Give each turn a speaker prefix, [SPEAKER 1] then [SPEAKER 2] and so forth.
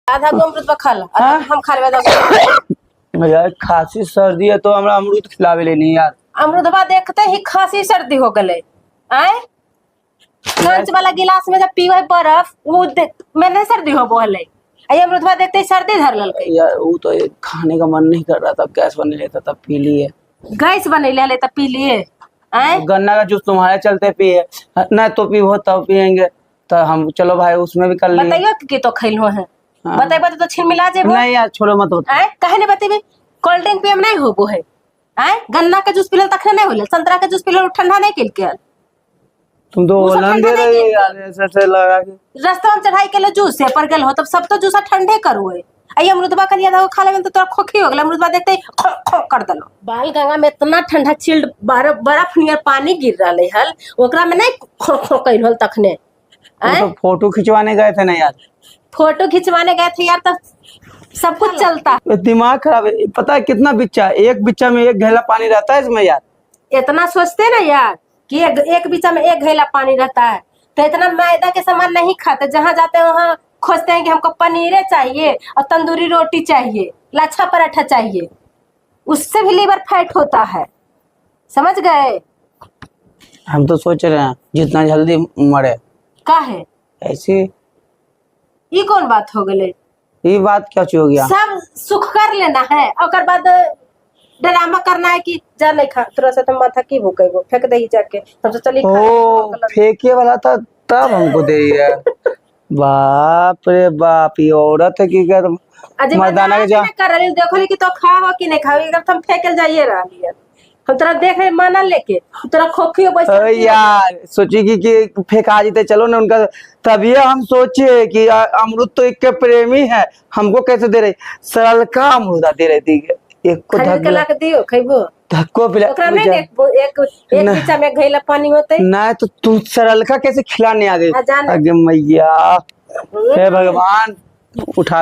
[SPEAKER 1] आधा को अमृत खा ला,
[SPEAKER 2] हाँ?
[SPEAKER 1] हम खा लेबे।
[SPEAKER 2] यार खांसी सर्दी है तो हमरा अमरूद खिलावे लेनी यार।
[SPEAKER 1] अमृतबा देखते ही खांसी सर्दी हो गले। आए कांच वाला गिलास में जब पीवे बर्फ वो मैंने सर्दी हो बोले। आई अमृतबा देखते ही सर्दी धर ललके।
[SPEAKER 2] यार वो तो खाने का मन नहीं कर रहा था, गैस बने लेता तब पी लिए।
[SPEAKER 1] गैस बने ले तब पी लिए। आए
[SPEAKER 2] गन्ना का जूस तुम्हारे चलते पिए ना, तो पी हो तब पियेंगे तो हम। चलो भाई उसमें भी कर लिए।
[SPEAKER 1] बताइयो कि तो खैलो है।
[SPEAKER 2] हाँ।
[SPEAKER 1] बताइबो तो छिन मिला जेबो।
[SPEAKER 2] नहीं यार छोड़ो मत।
[SPEAKER 1] आए काहे ने बतेबे कोल्ड ड्रिंक पियम नहीं होबो है। आए गन्ना का जूस पिलल तखने नहीं होले, संतरा का जूस पिलल ठंडा नहीं किल के।
[SPEAKER 2] तुम तो ओलन दे रही है यार, ऐसे लगा के
[SPEAKER 1] रास्ता में चढ़ाई के ले जूस से पर गल हो तब सब तो जूसा ठंडे करू है। आई अमृतबा कनिया दा खा लेबे तो तोरा खोखी हो गेल। अमृतबा देखते ही खो खो कर दलो। बाल गंगा में इतना ठंडा चिल्ड बर्फ नियर पानी गिर रहले हल, ओकरा में नहीं खो खो कइल हल तखने।
[SPEAKER 2] तो फोटो खिंचवाने गए थे ना यार।
[SPEAKER 1] फोटो खिंचवाने गए थे यार, तब सब कुछ चलता।
[SPEAKER 2] दिमाग खराब है। पता है कितना बिच्चा, एक बिच्चा में एक घेला पानी रहता है इसमें यार।
[SPEAKER 1] इतना सोचते ना यार कि एक बिच्चा में एक घेला पानी रहता है, तो इतना मैदा के सामान नहीं खाते। जहाँ जाते हैं वहाँ खोजते हैं कि हमको पनीर चाहिए और तंदूरी रोटी चाहिए, लच्छा पराठा चाहिए। उससे भी लीवर फैट होता है, समझ गए।
[SPEAKER 2] हम तो सोच रहे हैं जितना जल्दी मरे।
[SPEAKER 1] का है
[SPEAKER 2] ऐसी
[SPEAKER 1] ये कौन बात हो गले।
[SPEAKER 2] ये बात क्या हो गया।
[SPEAKER 1] सब सुख कर लेना है और बाद ड्रामा करना है कि जा नहीं खा थोड़ा सा तो माथा की भूखे वो फेंक दे जाके। तब तो चलिए
[SPEAKER 2] ओ फेंके वाला था तब हमको दे दिया। बाप रे बाप, ये औरत है कि कर मर्दाना के जा
[SPEAKER 1] कर रही देखो कि तो खाओ कि नहीं खाओ, एकदम हम फेंकल जाइए रहा लिया। हम तेरा देख रहे माना लेके तेरा खोखी
[SPEAKER 2] यार सोची कि फेंका जीते चलो ना उनका। तभी हम सोचे कि अमरूद तो एक के प्रेमी है, हमको कैसे दे रही। सरल का अमरूदा दे रही थी। एक को
[SPEAKER 1] धक्का दियो खइबो
[SPEAKER 2] धक्को पिला।
[SPEAKER 1] ओकरा नहीं एक बिचा में घैला पानी होते
[SPEAKER 2] ना, तो तू सरल का कैसे खिलाने आ गई। आगे मैया हे भगवान उठा।